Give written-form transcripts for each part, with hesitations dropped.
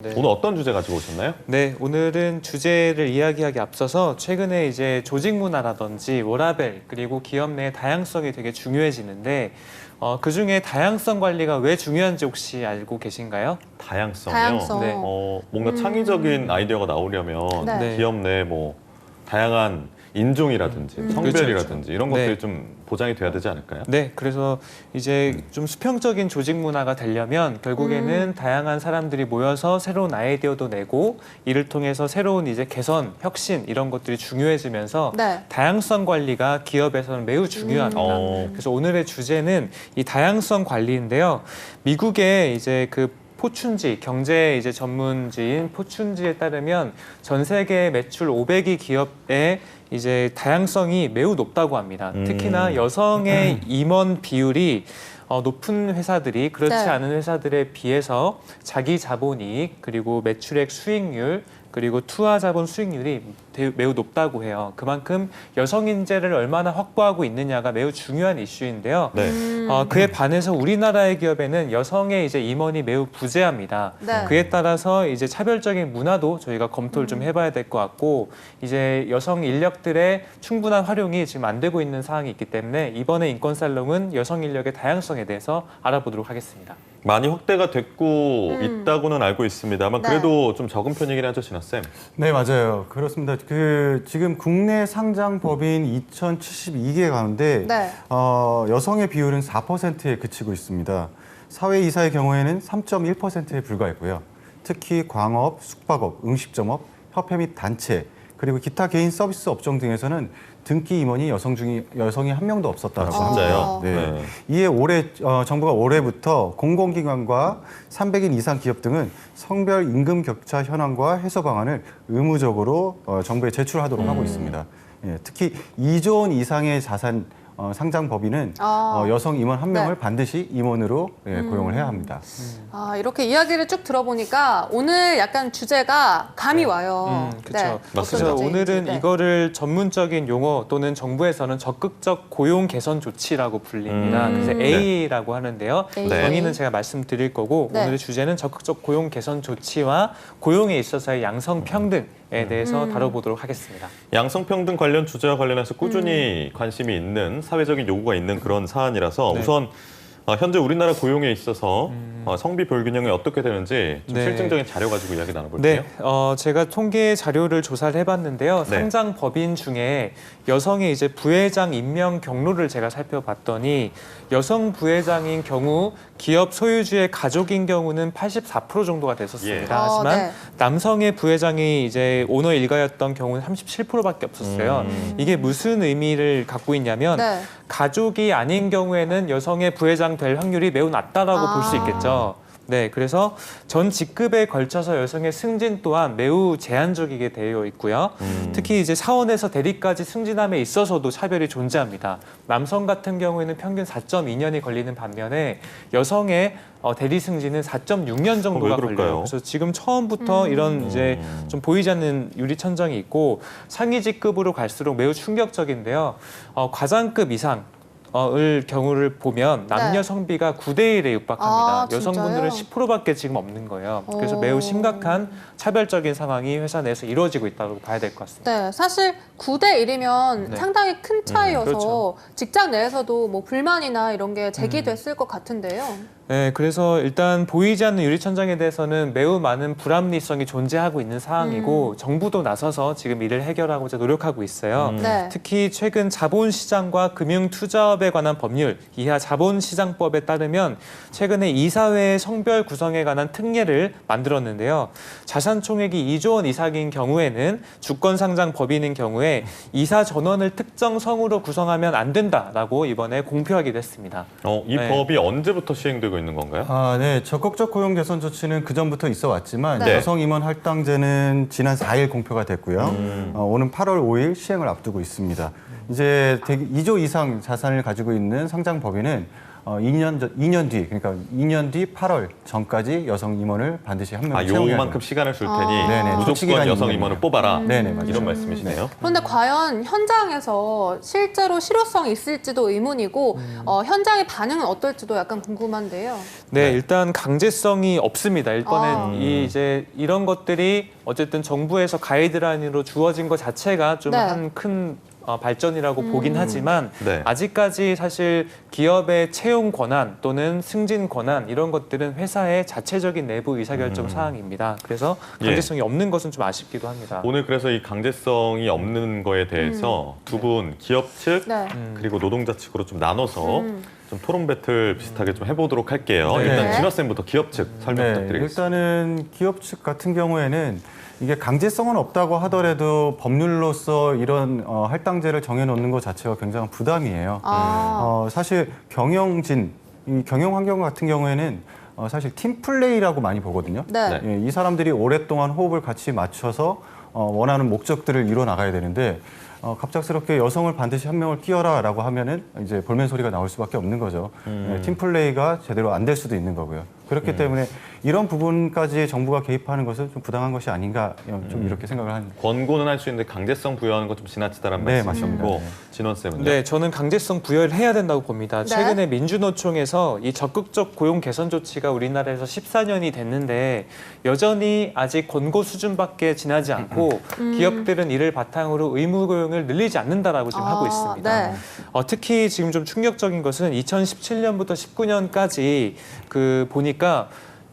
네. 오늘 어떤 주제 가지고 오셨나요? 네, 오늘은 주제를 이야기하기 앞서서 최근에 이제 조직 문화라든지 워라밸 그리고 기업 내 다양성이 되게 중요해지는데 그중에 다양성 관리가 왜 중요한지 혹시 알고 계신가요? 다양성이요. 다양성. 네. 뭔가 창의적인 아이디어가 나오려면 네. 기업 내 뭐 다양한 인종이라든지 성별이라든지 이런 것들이 네. 좀 보장이 돼야 되지 않을까요? 네, 그래서 이제 좀 수평적인 조직 문화가 되려면 결국에는 다양한 사람들이 모여서 새로운 아이디어도 내고 이를 통해서 새로운 이제 개선, 혁신 이런 것들이 중요해지면서 네. 다양성 관리가 기업에서는 매우 중요합니다. 그래서 오늘의 주제는 이 다양성 관리인데요. 미국의 이제 그 포춘지, 경제 이제 전문지인 포춘지에 따르면 전 세계 매출 500위 기업의 이제 다양성이 매우 높다고 합니다. 특히나 여성의 임원 비율이 높은 회사들이 그렇지 네. 않은 회사들에 비해서 자기 자본이익 그리고 매출액 수익률 그리고 투하 자본 수익률이 매우 높다고 해요. 그만큼 여성 인재를 얼마나 확보하고 있느냐가 매우 중요한 이슈인데요. 네. 그에 반해서 우리나라의 기업에는 여성의 이제 임원이 매우 부재합니다. 네. 그에 따라서 이제 차별적인 문화도 저희가 검토를 좀 해봐야 될 것 같고 이제 여성 인력들의 충분한 활용이 지금 안 되고 있는 상황이 있기 때문에 이번에 인권 살롱은 여성 인력의 다양성에 대해서 알아보도록 하겠습니다. 많이 확대가 됐고 있다고는 알고 있습니다만 네. 그래도 좀 적은 편이긴 하죠, 진아쌤. 네, 맞아요. 그렇습니다. 지금 국내 상장 법인 2,072개 가운데 네. 여성의 비율은 4%에 그치고 있습니다. 사회이사의 경우에는 3.1%에 불과했고요. 특히 광업, 숙박업, 음식점업, 협회 및 단체, 그리고 기타 개인 서비스 업종 등에서는 등기 임원이 여성이 한 명도 없었다라고 진짜요? 합니다. 네. 네. 이에 정부가 올해부터 공공기관과 300인 이상 기업 등은 성별 임금 격차 현황과 해소 방안을 의무적으로 정부에 제출하도록 하고 있습니다. 예, 특히 2조 원 이상의 자산 상장 법인은 여성 임원 한 명을 네. 반드시 임원으로 고용을 해야 합니다. 이렇게 이야기를 쭉 들어보니까 오늘 약간 주제가 감이 와요. 그렇죠. 맞습니다. 그래서 어떤 오늘은 주제인지. 네. 이거를 전문적인 용어 또는 정부에서는 적극적 고용 개선 조치라고 불립니다. 그래서 A라고 하는데요. A. 정의는 제가 말씀드릴 거고 네. 오늘의 주제는 적극적 고용 개선 조치와 고용에 있어서의 양성 평등에 대해서 다뤄보도록 하겠습니다. 양성평등 관련 주제와 관련해서 꾸준히 관심이 있는 사회적인 요구가 있는 그런 사안이라서 네. 우선 현재 우리나라 고용에 있어서 성비 불균형이 어떻게 되는지 좀 네. 실증적인 자료 가지고 이야기 나눠볼게요. 네, 제가 통계 자료를 조사를 해봤는데요. 네. 상장 법인 중에 여성의 이제 부회장 임명 경로를 제가 살펴봤더니 여성 부회장인 경우 기업 소유주의 가족인 경우는 84% 정도가 됐었습니다. 예. 하지만 네. 남성의 부회장이 이제 오너 일가였던 경우는 37%밖에 없었어요. 이게 무슨 의미를 갖고 있냐면 네. 가족이 아닌 경우에는 여성의 부회장 될 확률이 매우 낮다라고 볼 수 있겠죠. 네, 그래서 전 직급에 걸쳐서 여성의 승진 또한 매우 제한적이게 되어 있고요. 특히 이제 사원에서 대리까지 승진함에 있어서도 차별이 존재합니다. 남성 같은 경우에는 평균 4.2년이 걸리는 반면에 여성의 대리 승진은 4.6년 정도가 왜 그럴까요? 걸려요. 그래서 지금 처음부터 이런 이제 좀 보이지 않는 유리천정이 있고 상위 직급으로 갈수록 매우 충격적인데요. 과장급 이상 을 경우를 보면 남녀 네. 성비가 9대 1에 육박합니다. 아, 여성분들은 진짜요? 10%밖에 지금 없는 거예요. 그래서 오. 매우 심각한 차별적인 상황이 회사 내에서 이루어지고 있다고 봐야 될 것 같습니다. 네, 사실 9대 1이면 네. 상당히 큰 차이여서 그렇죠. 직장 내에서도 뭐 불만이나 이런 게 제기됐을 것 같은데요. 네, 그래서 일단 보이지 않는 유리천장에 대해서는 매우 많은 불합리성이 존재하고 있는 상황이고 정부도 나서서 지금 이를 해결하고자 노력하고 있어요. 네. 특히 최근 자본시장과 금융투자업에 관한 법률, 이하 자본시장법에 따르면 최근에 이사회의 성별 구성에 관한 특례를 만들었는데요. 자산 총액이 2조 원 이상인 경우에는 주권 상장 법인인 경우에 이사 전원을 특정 성으로 구성하면 안 된다라고 이번에 공표하기도 했습니다. 이 네. 법이 언제부터 시행되고 있는 건가요? 네, 적극적 고용 개선 조치는 그 전부터 있어 왔지만 네. 여성 임원 할당제는 지난 4일 공표가 됐고요. 오는 8월 5일 시행을 앞두고 있습니다. 이제 2조 이상 자산을 가지고 있는 상장 법인은 2년 뒤, 그러니까 2년 뒤 8월 전까지 여성 임원을 반드시 한 명 채용해야 요만큼 시간을 줄 테니 네네. 무조건 기간이 여성 있는 임원을 거예요. 뽑아라. 네네, 맞아요. 이런 말씀이시네요. 그런데 과연 현장에서 실제로 실효성이 있을지도 의문이고 현장의 반응은 어떨지도 약간 궁금한데요. 네, 일단 강제성이 없습니다. 일단은 이제 이런 것들이 어쨌든 정부에서 가이드라인으로 주어진 것 자체가 좀 네. 한 큰 발전이라고 보긴 하지만 네. 아직까지 사실 기업의 채용 권한 또는 승진 권한 이런 것들은 회사의 자체적인 내부 의사결정 사항입니다. 그래서 강제성이 없는 것은 좀 아쉽기도 합니다. 오늘 그래서 이 강제성이 없는 거에 대해서 두 분 기업 측 네. 그리고 노동자 측으로 좀 나눠서 좀 토론 배틀 비슷하게 좀 해보도록 할게요. 네. 일단 네. 진화 쌤부터 기업 측 설명 네, 부탁드리겠습니다. 일단은 기업 측 같은 경우에는 이게 강제성은 없다고 하더라도 법률로서 이런 할당제를 정해놓는 것 자체가 굉장한 부담이에요. 사실 이 경영 환경 같은 경우에는 사실 팀 플레이라고 많이 보거든요. 네. 예, 이 사람들이 오랫동안 호흡을 같이 맞춰서 원하는 목적들을 이뤄 나가야 되는데 갑작스럽게 여성을 반드시 한 명을 끼워라라고 하면은 이제 볼멘 소리가 나올 수밖에 없는 거죠. 예, 팀 플레이가 제대로 안 될 수도 있는 거고요. 그렇기 때문에 이런 부분까지 정부가 개입하는 것은 좀 부당한 것이 아닌가 좀 이렇게 생각을 합니다. 권고는 할 수 있는데 강제성 부여하는 건 좀 지나치다라는 네, 말씀이시고 맞습니다. 진원 쌤은요? 네, 저는 강제성 부여를 해야 된다고 봅니다. 네. 최근에 민주노총에서 이 적극적 고용 개선 조치가 우리나라에서 14년이 됐는데 여전히 아직 권고 수준밖에 지나지 않고 기업들은 이를 바탕으로 의무 고용을 늘리지 않는다라고 지금 하고 있습니다. 네. 특히 지금 좀 충격적인 것은 2017년부터 19년까지 보니까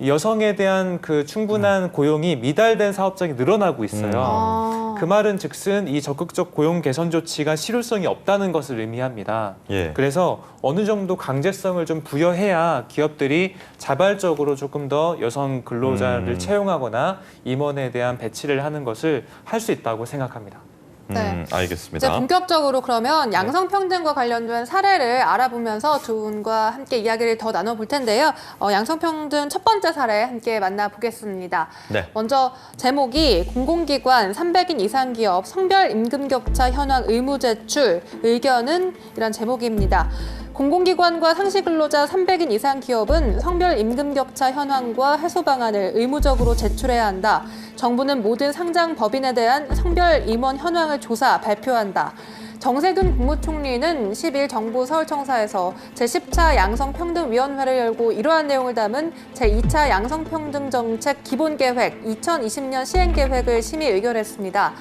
여성에 대한 충분한 고용이 미달된 사업장이 늘어나고 있어요. 그 말은 즉슨 이 적극적 고용 개선 조치가 실효성이 없다는 것을 의미합니다. 예. 그래서 어느 정도 강제성을 좀 부여해야 기업들이 자발적으로 조금 더 여성 근로자를 채용하거나 임원에 대한 배치를 하는 것을 할 수 있다고 생각합니다. 네. 이제 알겠습니다. 본격적으로 그러면 양성평등과 관련된 사례를 알아보면서 두 분과 함께 이야기를 더 나눠볼 텐데요. 양성평등 첫 번째 사례 함께 만나보겠습니다. 네. 먼저 제목이 공공기관 300인 이상 기업 성별 임금격차 현황 의무 제출 의견은 이란 제목입니다. 공공기관과 상시근로자 300인 이상 기업은 성별 임금격차 현황과 해소 방안을 의무적으로 제출해야 한다. 정부는 모든 상장 법인에 대한 성별 임원 현황을 조사, 발표한다. 정세균 국무총리는 10일 정부 서울청사에서 제10차 양성평등위원회를 열고 이러한 내용을 담은 제2차 양성평등정책 기본계획 2020년 시행계획을 심의 의결했습니다.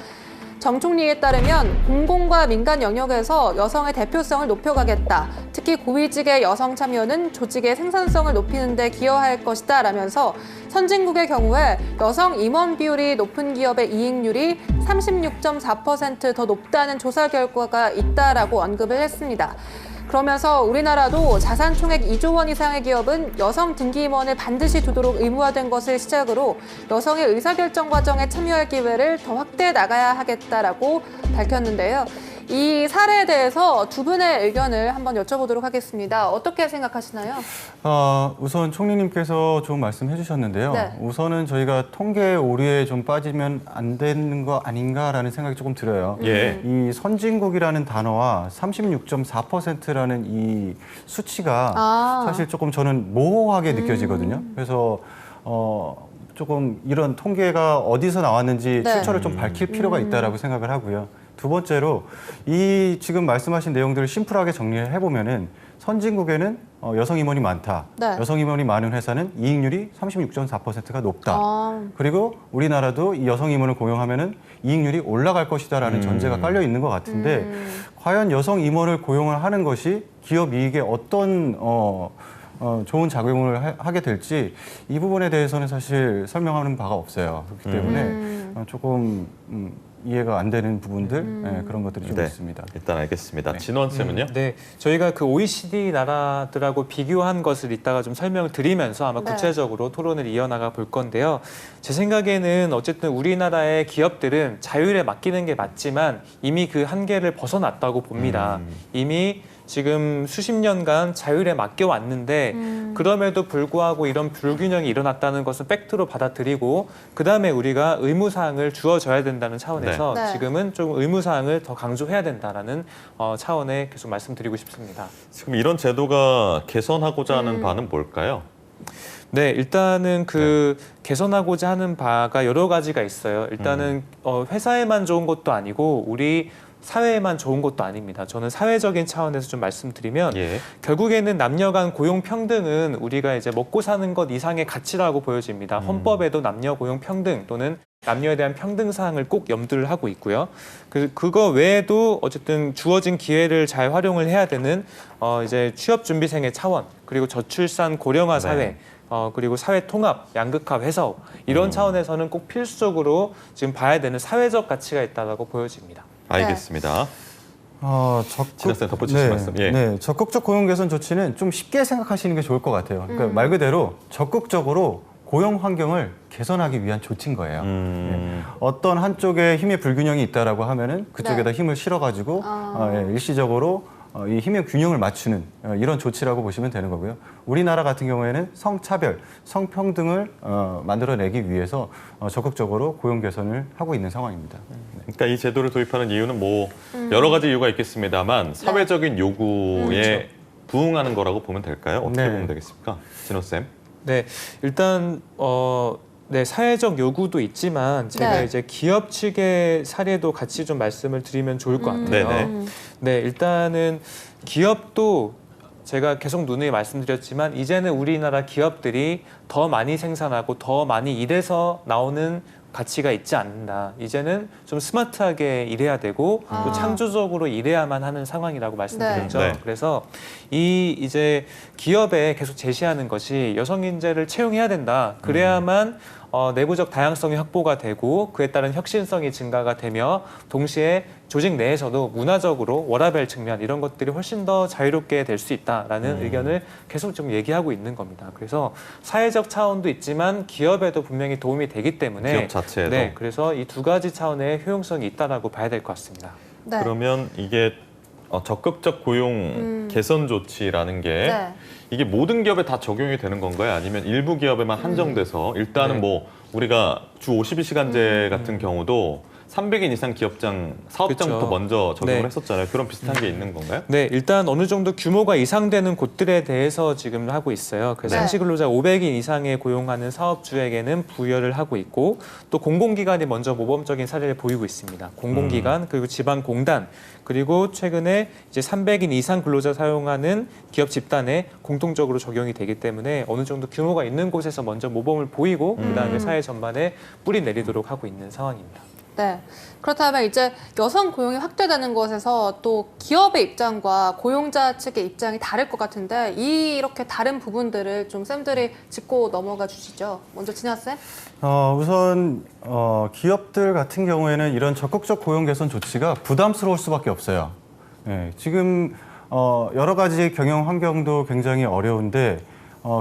정 총리에 따르면 공공과 민간 영역에서 여성의 대표성을 높여가겠다. 특히 고위직의 여성 참여는 조직의 생산성을 높이는 데 기여할 것이다 라면서 선진국의 경우에 여성 임원 비율이 높은 기업의 이익률이 36.4% 더 높다는 조사 결과가 있다라고 언급을 했습니다. 그러면서 우리나라도 자산 총액 2조 원 이상의 기업은 여성 등기 임원을 반드시 두도록 의무화된 것을 시작으로 여성의 의사결정 과정에 참여할 기회를 더 확대해 나가야 하겠다라고 밝혔는데요. 이 사례에 대해서 두 분의 의견을 한번 여쭤보도록 하겠습니다. 어떻게 생각하시나요? 우선 총리님께서 좋은 말씀 해주셨는데요. 네. 우선은 저희가 통계 오류에 좀 빠지면 안 되는 거 아닌가라는 생각이 조금 들어요. 예. 이 선진국이라는 단어와 36.4%라는 이 수치가 사실 조금 저는 모호하게 느껴지거든요. 그래서 조금 이런 통계가 어디서 나왔는지 네. 출처를 좀 밝힐 필요가 있다라고 생각을 하고요. 두 번째로 이 지금 말씀하신 내용들을 심플하게 정리를 해보면은 선진국에는 여성 임원이 많다. 네. 여성 임원이 많은 회사는 이익률이 36.4%가 높다. 아. 그리고 우리나라도 이 여성 임원을 고용하면은 이익률이 올라갈 것이다라는 전제가 깔려 있는 것 같은데 과연 여성 임원을 고용을 하는 것이 기업 이익에 어떤 좋은 작용을 하게 될지 이 부분에 대해서는 사실 설명하는 바가 없어요. 그렇기 때문에 조금 이해가 안 되는 부분들 그런 것들이 좀 네. 있습니다. 일단 알겠습니다. 진원 쌤은요? 네, 저희가 OECD 나라들하고 비교한 것을 이따가 좀 설명을 드리면서 아마 네. 구체적으로 토론을 이어나가 볼 건데요. 제 생각에는 어쨌든 우리나라의 기업들은 자율에 맡기는 게 맞지만 이미 그 한계를 벗어났다고 봅니다. 이미 지금 수십 년간 자율에 맡겨왔는데 그럼에도 불구하고 이런 불균형이 일어났다는 것은 팩트로 받아들이고 그다음에 우리가 의무사항을 주어져야 된다는 차원에서 네. 네. 지금은 좀 의무사항을 더 강조해야 된다라는 차원에 계속 말씀드리고 싶습니다. 지금 이런 제도가 개선하고자 하는 바는 뭘까요? 네, 일단은 개선하고자 하는 바가 여러 가지가 있어요. 일단은 회사에만 좋은 것도 아니고 우리 사회에만 좋은 것도 아닙니다. 저는 사회적인 차원에서 좀 말씀드리면 예. 결국에는 남녀 간 고용 평등은 우리가 이제 먹고 사는 것 이상의 가치라고 보여집니다. 헌법에도 남녀 고용 평등 또는 남녀에 대한 평등 사항을 꼭 염두를 하고 있고요. 그거 외에도 어쨌든 주어진 기회를 잘 활용을 해야 되는 이제 취업 준비생의 차원 그리고 저출산 고령화 사회 네. 그리고 사회 통합, 양극화 해소 이런 차원에서는 꼭 필수적으로 지금 봐야 되는 사회적 가치가 있다고 보여집니다. 알겠습니다. 적극, 진학생 덧붙이실 말씀. 예. 네, 적극적 고용 개선 조치는 좀 쉽게 생각하시는 게 좋을 것 같아요. 그러니까 말 그대로 적극적으로 고용 환경을 개선하기 위한 조치인 거예요. 어떤 한쪽에 힘의 불균형이 있다라고 하면은 그쪽에다 힘을 실어가지고 일시적으로 이 힘의 균형을 맞추는 이런 조치라고 보시면 되는 거고요. 우리나라 같은 경우에는 성차별, 성평등을 만들어내기 위해서 적극적으로 고용 개선을 하고 있는 상황입니다. 그러니까 이 제도를 도입하는 이유는 뭐 여러 가지 이유가 있겠습니다만 사회적인 요구에 부응하는 거라고 보면 될까요? 어떻게 네. 보면 되겠습니까? 진호 쌤. 네, 일단 네, 사회적 요구도 있지만 제가 네. 이제 기업 측의 사례도 같이 좀 말씀을 드리면 좋을 것 같아요. 네네. 네, 일단은 기업도 제가 계속 누누이 말씀드렸지만 이제는 우리나라 기업들이 더 많이 생산하고 더 많이 일해서 나오는 가치가 있지 않는다. 이제는 좀 스마트하게 일해야 되고 또 창조적으로 일해야만 하는 상황이라고 말씀드렸죠. 네. 네. 그래서 이제 기업에 계속 제시하는 것이 여성 인재를 채용해야 된다. 그래야만 내부적 다양성이 확보가 되고 그에 따른 혁신성이 증가가 되며 동시에 조직 내에서도 문화적으로 워라밸 측면 이런 것들이 훨씬 더 자유롭게 될 수 있다라는 의견을 계속 좀 얘기하고 있는 겁니다. 그래서 사회적 차원도 있지만 기업에도 분명히 도움이 되기 때문에 기업 자체에도. 네, 그래서 이 두 가지 차원의 효용성이 있다라고 봐야 될 것 같습니다. 네. 그러면 이게 적극적 고용 개선 조치라는 게 네. 이게 모든 기업에 다 적용이 되는 건가요? 아니면 일부 기업에만 한정돼서 일단은 네. 뭐 우리가 주 52시간제 같은 경우도 300인 이상 기업장 사업장부터 그쵸. 먼저 적용을 네. 했었잖아요. 그런 비슷한 게 있는 건가요? 네, 일단 어느 정도 규모가 이상되는 곳들에 대해서 지금 하고 있어요. 그래서 네. 상시근로자 500인 이상에 고용하는 사업주에게는 부여를 하고 있고 또 공공기관이 먼저 모범적인 사례를 보이고 있습니다. 공공기관 그리고 지방공단 그리고 최근에 이제 300인 이상 근로자 사용하는 기업 집단에 공통적으로 적용이 되기 때문에 어느 정도 규모가 있는 곳에서 먼저 모범을 보이고 그다음에 사회 전반에 뿌리 내리도록 하고 있는 상황입니다. 네. 그렇다면 이제 여성 고용이 확대되는 것에서 또 기업의 입장과 고용자 측의 입장이 다를 것 같은데 이렇게 다른 부분들을 좀 쌤들이 짚고 넘어가 주시죠. 먼저 진아 쌤. 우선 기업들 같은 경우에는 이런 적극적 고용 개선 조치가 부담스러울 수밖에 없어요. 예, 지금 여러 가지 경영 환경도 굉장히 어려운데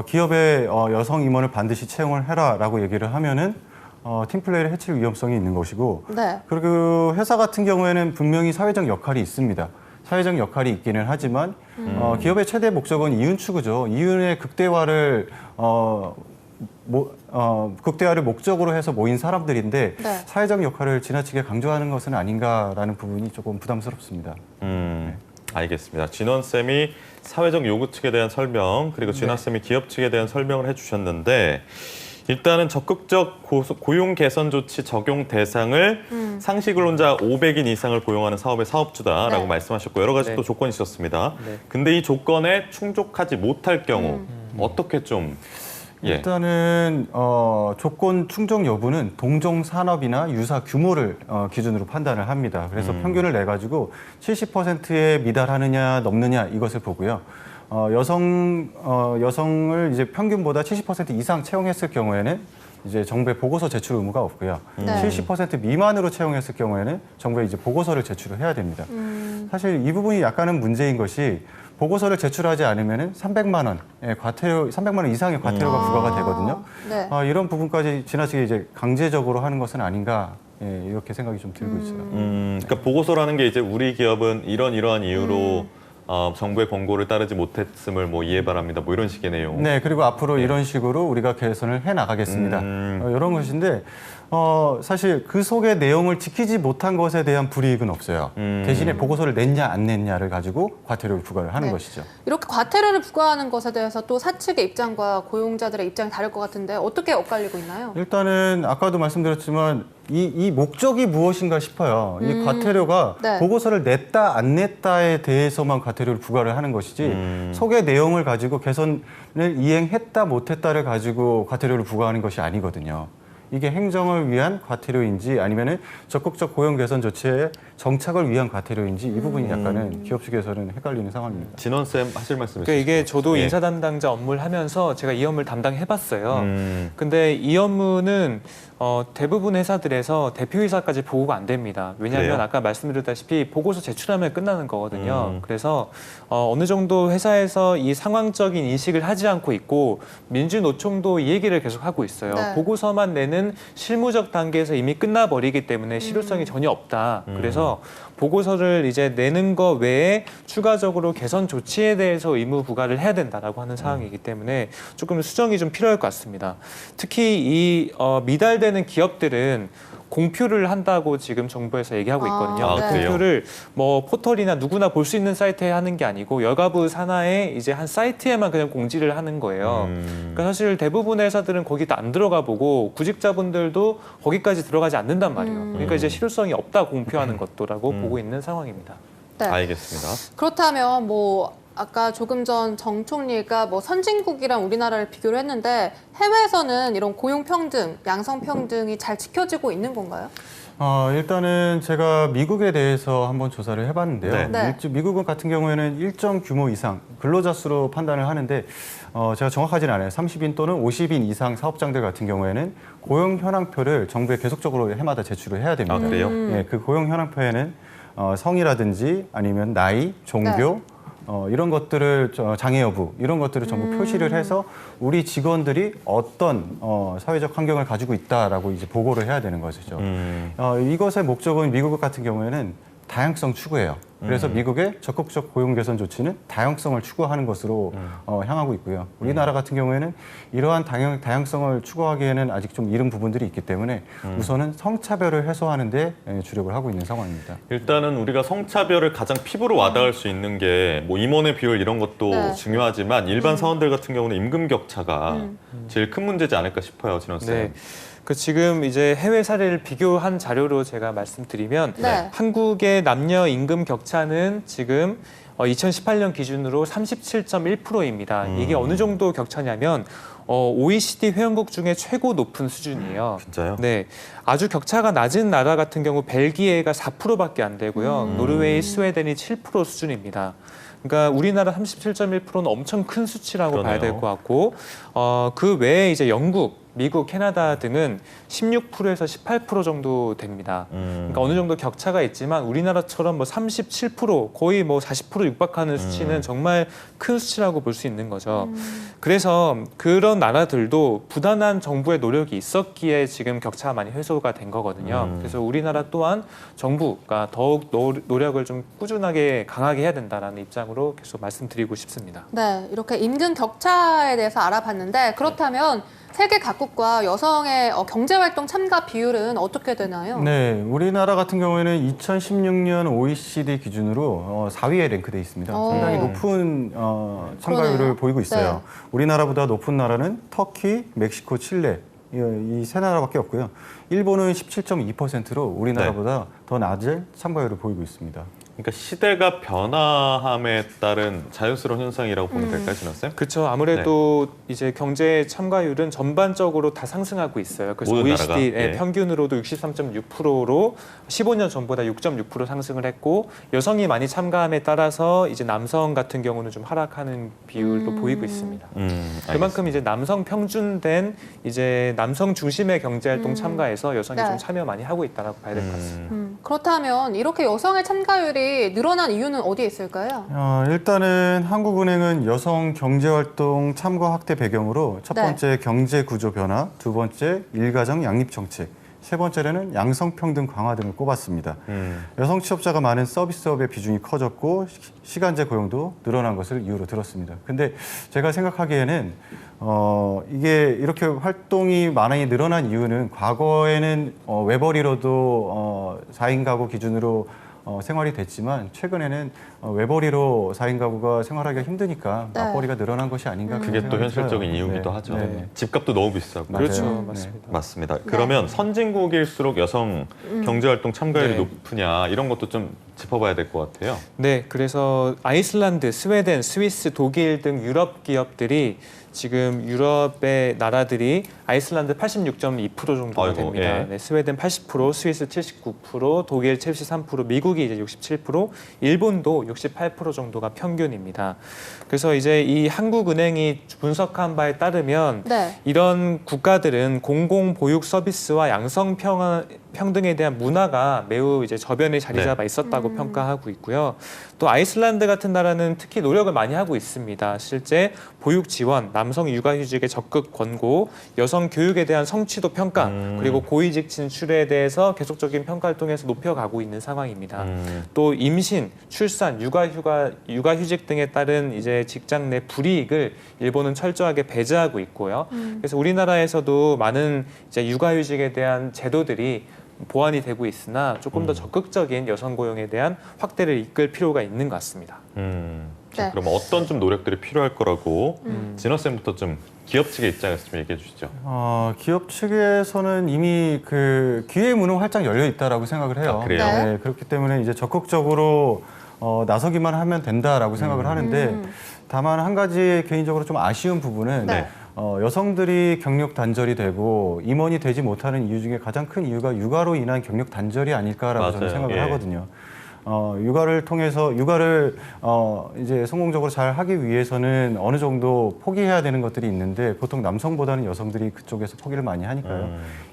기업의 여성 임원을 반드시 채용을 해라라고 얘기를 하면은 팀플레이를 해칠 위험성이 있는 것이고 네. 그리고 회사 같은 경우에는 분명히 사회적 역할이 있습니다. 사회적 역할이 있기는 하지만 기업의 최대 목적은 이윤 추구죠. 이윤의 극대화를 극대화를 목적으로 해서 모인 사람들인데 네. 사회적 역할을 지나치게 강조하는 것은 아닌가라는 부분이 조금 부담스럽습니다. 알겠습니다. 진원 쌤이 사회적 요구 측에 대한 설명 그리고 진아 쌤이 기업 측에 대한 설명을 해주셨는데 일단은 적극적 고용 개선 조치 적용 대상을 상시 근로자 500인 이상을 고용하는 사업의 사업주다라고 네. 말씀하셨고 여러 가지 네. 또 조건이 있었습니다. 네. 근데 이 조건에 충족하지 못할 경우 어떻게 좀 일단은 조건 충족 여부는 동종 산업이나 유사 규모를 기준으로 판단을 합니다. 그래서 평균을 내 가지고 70%에 미달하느냐 넘느냐 이것을 보고요. 여성을 이제 평균보다 70% 이상 채용했을 경우에는 이제 정부에 보고서 제출 의무가 없고요. 네. 70% 미만으로 채용했을 경우에는 정부에 이제 보고서를 제출을 해야 됩니다. 사실 이 부분이 약간은 문제인 것이 보고서를 제출하지 않으면은 300만 원의 과태료, 300만 원 이상의 과태료가 부과가 되거든요. 네. 이런 부분까지 지나치게 이제 강제적으로 하는 것은 아닌가 이렇게 생각이 좀 들고 있어요. 그러니까 보고서라는 게 이제 우리 기업은 이러한 이유로 정부의 권고를 따르지 못했음을 뭐 이해 바랍니다. 뭐 이런 식의 내용. 네, 그리고 앞으로 이런 식으로 우리가 개선을 해 나가겠습니다. 이런 것인데 사실 그 속의 내용을 지키지 못한 것에 대한 불이익은 없어요. 대신에 보고서를 냈냐 안 냈냐를 가지고 과태료를 부과를 하는 네. 것이죠. 이렇게 과태료를 부과하는 것에 대해서 또 사측의 입장과 고용자들의 입장이 다를 것 같은데 어떻게 엇갈리고 있나요? 일단은 아까도 말씀드렸지만 이 목적이 무엇인가 싶어요. 이 과태료가 네. 보고서를 냈다 안 냈다에 대해서만 과태료를 부과를 하는 것이지 속의 내용을 가지고 개선을 이행했다 못했다를 가지고 과태료를 부과하는 것이 아니거든요. 이게 행정을 위한 과태료인지 아니면은 적극적 고용 개선 조치의 정착을 위한 과태료인지 이 부분이 약간은 기업 측에서는 헷갈리는 상황입니다. 진원 쌤 하실 말씀 있으시죠? 그러니까 이게 저도 예. 인사 담당자 업무를 하면서 제가 이 업무를 담당해봤어요. 근데 이 업무는 대부분 회사들에서 대표이사까지 보고가 안 됩니다. 왜냐하면 그래요? 아까 말씀드렸다시피 보고서 제출하면 끝나는 거거든요. 그래서 어느 정도 회사에서 이 상황적인 인식을 하지 않고 있고 민주노총도 이 얘기를 계속 하고 있어요. 네. 보고서만 내는 실무적 단계에서 이미 끝나버리기 때문에 실효성이 전혀 없다. 그래서 보고서를 이제 내는 거 외에 추가적으로 개선 조치에 대해서 의무 부과를 해야 된다라고 하는 사항이기 때문에 조금 수정이 좀 필요할 것 같습니다. 특히 이 미달되는 기업들은 공표를 한다고 지금 정부에서 얘기하고 있거든요. 아, 네. 그래요? 공표를 뭐 포털이나 누구나 볼 수 있는 사이트에 하는 게 아니고 여가부 산하의 이제 한 사이트에만 그냥 공지를 하는 거예요. 그러니까 사실 대부분의 회사들은 거기도 안 들어가 보고 구직자분들도 거기까지 들어가지 않는단 말이에요. 그러니까 이제 실효성이 없다 공표하는 것도라고 보고 있는 상황입니다. 네. 알겠습니다. 그렇다면 뭐 아까 조금 전 정 총리가 뭐 선진국이랑 우리나라를 비교를 했는데 해외에서는 이런 고용 평등, 양성 평등이 잘 지켜지고 있는 건가요? 일단은 제가 미국에 대해서 한번 조사를 해봤는데요. 네. 미국 같은 경우에는 일정 규모 이상 근로자 수로 판단을 하는데 제가 정확하지는 않아요. 30인 또는 50인 이상 사업장들 같은 경우에는 고용 현황표를 정부에 계속적으로 해마다 제출을 해야 됩니다. 아, 그래요? 예, 그 고용 현황표에는 성이라든지 아니면 나이, 종교, 이런 것들을 장애 여부 이런 것들을 전부 표시를 해서 우리 직원들이 어떤 사회적 환경을 가지고 있다라고 이제 보고를 해야 되는 것이죠. 이것의 목적은 미국 같은 경우에는 다양성 추구예요. 그래서 미국의 적극적 고용 개선 조치는 다양성을 추구하는 것으로 향하고 있고요. 우리나라 같은 경우에는 이러한 다양성을 추구하기에는 아직 좀 이른 부분들이 있기 때문에 우선은 성차별을 해소하는 데 주력을 하고 있는 상황입니다. 일단은 우리가 성차별을 가장 피부로 와닿을 수 있는 게 뭐 임원의 비율 이런 것도 네. 중요하지만 일반 사원들 같은 경우는 임금 격차가 제일 큰 문제지 않을까 싶어요, 진원 쌤. 네. 그 지금 이제 해외 사례를 비교한 자료로 제가 말씀드리면 네. 한국의 남녀 임금 격차는 지금 2018년 기준으로 37.1%입니다. 이게 어느 정도 격차냐면 OECD 회원국 중에 최고 높은 수준이에요. 진짜요? 네, 아주 격차가 낮은 나라 같은 경우 벨기에가 4%밖에 안 되고요. 노르웨이, 스웨덴이 7% 수준입니다. 그러니까 우리나라 37.1%는 엄청 큰 수치라고 봐야 될 그러네요. 것 같고 그 외에 이제 영국, 미국, 캐나다 등은 16%에서 18% 정도 됩니다. 그러니까 어느 정도 격차가 있지만 우리나라처럼 뭐 37% 거의 뭐 40% 육박하는 수치는 정말 큰 수치라고 볼 수 있는 거죠. 그래서 그런 나라들도 부단한 정부의 노력이 있었기에 지금 격차가 많이 해소가 된 거거든요. 그래서 우리나라 또한 정부가 더욱 노력을 좀 꾸준하게 강하게 해야 된다라는 입장으로 계속 말씀드리고 싶습니다. 네, 이렇게 임금 격차에 대해서 알아봤는데 그렇다면 세계 각국과 여성의 경제활동 참가 비율은 어떻게 되나요? 네, 우리나라 같은 경우에는 2016년 OECD 기준으로 4위에 랭크돼 있습니다. 상당히 높은 참가율을 그러네요. 보이고 있어요. 네. 우리나라보다 높은 나라는 터키, 멕시코, 칠레 이 세 나라밖에 없고요. 일본은 17.2%로 우리나라보다 더 낮은 참가율을 보이고 있습니다. 그러니까 시대가 변화함에 따른 자연스러운 현상이라고 보면 될까요, 진원 쌤? 그렇죠. 아무래도 이제 경제 참가율은 전반적으로 다 상승하고 있어요. 그래서 모든 OECD 나라가? 예. 평균으로도 63.6%로 15년 전보다 6.6% 상승을 했고 여성이 많이 참가함에 따라서 이제 남성 같은 경우는 좀 하락하는 비율도 보이고 있습니다. 그만큼 이제 남성 평준된 이제 남성 중심의 경제활동 참가에서 여성이 네. 좀 참여 많이 하고 있다라고 봐야 될 것 같습니다. 그렇다면 이렇게 여성의 참가율이 늘어난 이유는 어디에 있을까요? 일단은 한국은행은 여성 경제활동 참가 확대 배경으로 첫 네. 번째 경제 구조 변화, 두 번째 일가정 양립 정책, 세 번째로는 양성평등 강화 등을 꼽았습니다. 여성 취업자가 많은 서비스업의 비중이 커졌고 시간제 고용도 늘어난 것을 이유로 들었습니다. 근데 제가 생각하기에는 이게 이렇게 활동이 많이 늘어난 이유는 과거에는 외벌이로도 4인 가구 기준으로 생활이 됐지만 최근에는 외벌이로 4인 가구가 생활하기가 힘드니까 네. 맞벌이가 늘어난 것이 아닌가 그런 그게 또 생각이 현실적인 들어요. 이유기도 네. 하죠. 네. 집값도 너무 비싸고. 맞아요. 그렇죠, 네. 맞습니다. 맞습니다. 그러면 선진국일수록 여성 경제활동 참가율이 네. 높으냐 이런 것도 좀 짚어봐야 될 것 같아요. 네, 그래서 아이슬란드, 스웨덴, 스위스, 독일 등 유럽 기업들이 지금 유럽의 나라들이 아이슬란드 86.2% 정도가 아이고, 됩니다. 예. 네, 스웨덴 80%, 스위스 79%, 독일 73%, 미국이 이제 67%, 일본도 68% 정도가 평균입니다. 그래서 이제 이 한국은행이 분석한 바에 따르면 네. 이런 국가들은 공공 보육 서비스와 양성 평등에 대한 문화가 매우 이제 저변에 자리 잡아 있었다고 평가하고 있고요. 또 아이슬란드 같은 나라는 특히 노력을 많이 하고 있습니다. 실제 보육 지원, 남성 육아휴직의 적극 권고, 여성 교육에 대한 성취도 평가, 그리고 고위직 진출에 대해서 계속적인 평가를 통해서 높여가고 있는 상황입니다. 또 임신, 출산, 육아휴직 등에 따른 이제 직장 내 불이익을 일본은 철저하게 배제하고 있고요. 그래서 우리나라에서도 많은 이제 육아휴직에 대한 제도들이 보완이 되고 있으나 조금 더 적극적인 여성 고용에 대한 확대를 이끌 필요가 있는 것 같습니다. 자, 네. 그럼 어떤 좀 노력들이 필요할 거라고 진호 쌤부터 좀 기업 측의 입장에서 좀 얘기해 주시죠. 기업 측에서는 이미 그 기회 문은 활짝 열려 있다라고 생각을 해요. 아, 그래요? 네. 그렇기 때문에 이제 적극적으로 나서기만 하면 된다라고 생각을 하는데 다만 한 가지 개인적으로 좀 아쉬운 부분은 네. 여성들이 경력 단절이 되고 임원이 되지 못하는 이유 중에 가장 큰 이유가 육아로 인한 경력 단절이 아닐까라고 저는 맞아요. 생각을 예. 하거든요. 육아를 통해서 육아를 이제 성공적으로 잘 하기 위해서는 어느 정도 포기해야 되는 것들이 있는데 보통 남성보다는 여성들이 그쪽에서 포기를 많이 하니까요.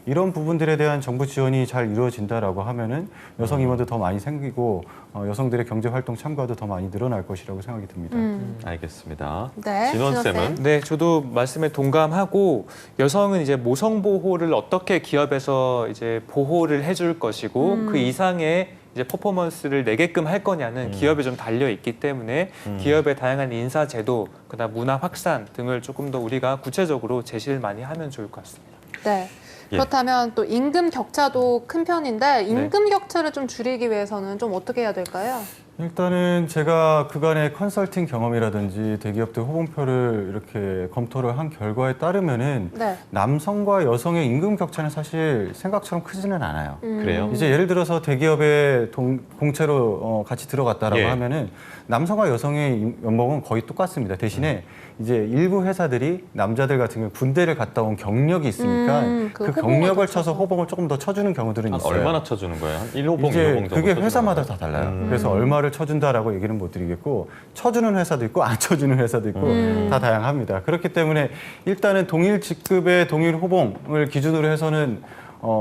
이런 부분들에 대한 정부 지원이 잘 이루어진다라고 하면은 여성 임원도 더 많이 생기고 여성들의 경제 활동 참가도 더 많이 늘어날 것이라고 생각이 듭니다. 알겠습니다. 네, 진원 진원 쌤은 쌤. 네, 저도 말씀에 동감하고 여성은 이제 모성 보호를 어떻게 기업에서 이제 보호를 해줄 것이고 그 이상의 이제 퍼포먼스를 내게끔 할 거냐는 기업에 좀 달려 있기 때문에 기업의 다양한 인사 제도, 그다음 문화 확산 등을 조금 더 우리가 구체적으로 제시를 많이 하면 좋을 것 같습니다. 네. 예. 그렇다면 또 임금 격차도 큰 편인데 임금 격차를 좀 줄이기 위해서는 좀 어떻게 해야 될까요? 일단은 제가 그간의 컨설팅 경험이라든지 대기업들 호봉표를 이렇게 검토를 한 결과에 따르면은 네. 남성과 여성의 임금 격차는 사실 생각처럼 크지는 않아요. 그래요? 이제 예를 들어서 대기업에 공채로 같이 들어갔다라고 예. 하면은 남성과 여성의 연봉은 거의 똑같습니다. 대신에 이제 일부 회사들이 남자들 같은 경우 군대를 갔다 온 경력이 있으니까 그 그 호봉을 경력을 더 쳐서 호봉을 조금 더 쳐주는 경우들은 한 있어요. 얼마나 쳐주는 거예요? 한 1호봉, 이제 2호봉 정도 그게 쳐주는 회사마다 거예요? 다 달라요. 그래서 얼마를 쳐준다라고 얘기는 못 드리겠고 쳐주는 회사도 있고 안 쳐주는 회사도 있고 다 다양합니다. 그렇기 때문에 일단은 동일 직급의 동일 호봉을 기준으로 해서는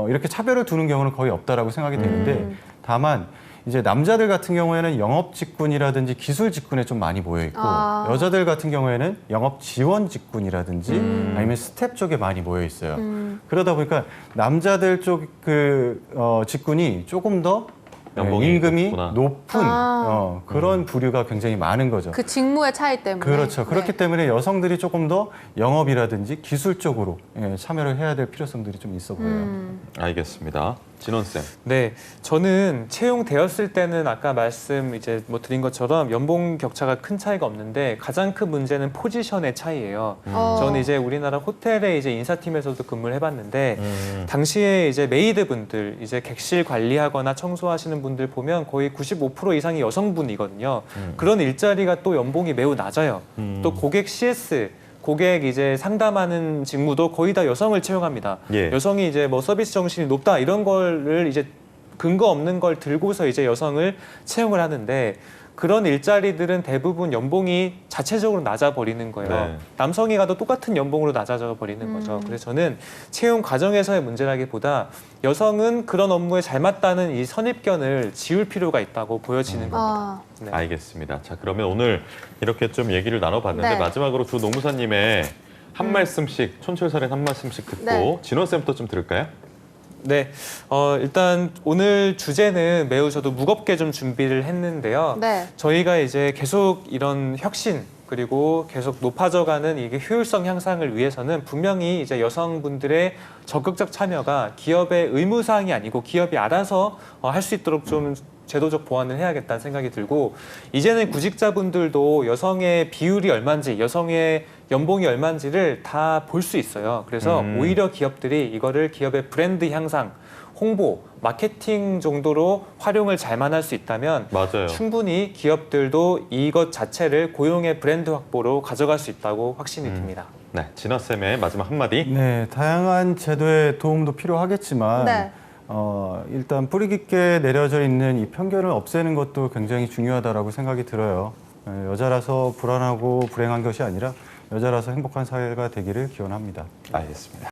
이렇게 차별을 두는 경우는 거의 없다라고 생각이 되는데 다만 이제 남자들 같은 경우에는 영업 직군이라든지 기술 직군에 좀 많이 모여 있고 여자들 같은 경우에는 영업 지원 직군이라든지 아니면 스텝 쪽에 많이 모여 있어요. 그러다 보니까 남자들 쪽 그 직군이 조금 더 연봉이 임금이 높구나. 높은 그런 부류가 굉장히 많은 거죠. 그 직무의 차이 때문에. 그렇죠. 그렇기 네. 때문에 여성들이 조금 더 영업이라든지 기술 쪽으로 참여를 해야 될 필요성들이 좀 있어 보여요. 알겠습니다. 진원 쌤. 네, 저는 채용되었을 때는 아까 말씀 이제 뭐 드린 것처럼 연봉 격차가 큰 차이가 없는데 가장 큰 문제는 포지션의 차이예요. 저는 이제 우리나라 호텔의 이제 인사팀에서도 근무를 해봤는데 당시에 이제 메이드분들, 이제 객실 관리하거나 청소하시는 분들 보면 거의 95% 이상이 여성분이거든요. 그런 일자리가 또 연봉이 매우 낮아요. 또 고객 CS 고객 이제 상담하는 직무도 거의 다 여성을 채용합니다. 예. 여성이 이제 뭐 서비스 정신이 높다 이런 거를 이제 근거 없는 걸 들고서 이제 여성을 채용을 하는데 그런 일자리들은 대부분 연봉이 자체적으로 낮아 버리는 거예요. 네. 남성이 가도 똑같은 연봉으로 낮아져 버리는 거죠. 그래서 저는 채용 과정에서의 문제라기보다 여성은 그런 업무에 잘 맞다는 이 선입견을 지울 필요가 있다고 보여지는 겁니다. 네. 알겠습니다. 자, 그러면 오늘 이렇게 좀 얘기를 나눠봤는데 네. 마지막으로 두 노무사님의 한 말씀씩 촌철살인 한 말씀씩 듣고 네. 진원 쌤부터 좀 들을까요? 네, 일단 오늘 주제는 매우 저도 무겁게 좀 준비를 했는데요. 네. 저희가 이제 계속 이런 혁신 그리고 계속 높아져가는 이게 효율성 향상을 위해서는 분명히 이제 여성분들의 적극적 참여가 기업의 의무사항이 아니고 기업이 알아서 할 수 있도록 좀 제도적 보완을 해야겠다는 생각이 들고 이제는 구직자분들도 여성의 비율이 얼마인지 여성의 연봉이 얼마인지를 다 볼 수 있어요. 그래서 오히려 기업들이 이거를 기업의 브랜드 향상, 홍보, 마케팅 정도로 활용을 잘만 할 수 있다면 맞아요. 충분히 기업들도 이것 자체를 고용의 브랜드 확보로 가져갈 수 있다고 확신이 듭니다. 네, 진화 쌤의 마지막 한마디. 네, 다양한 제도의 도움도 필요하겠지만 네. 일단 뿌리 깊게 내려져 있는 이 편견을 없애는 것도 굉장히 중요하다라고 생각이 들어요. 여자라서 불안하고 불행한 것이 아니라 여자라서 행복한 사회가 되기를 기원합니다. 알겠습니다.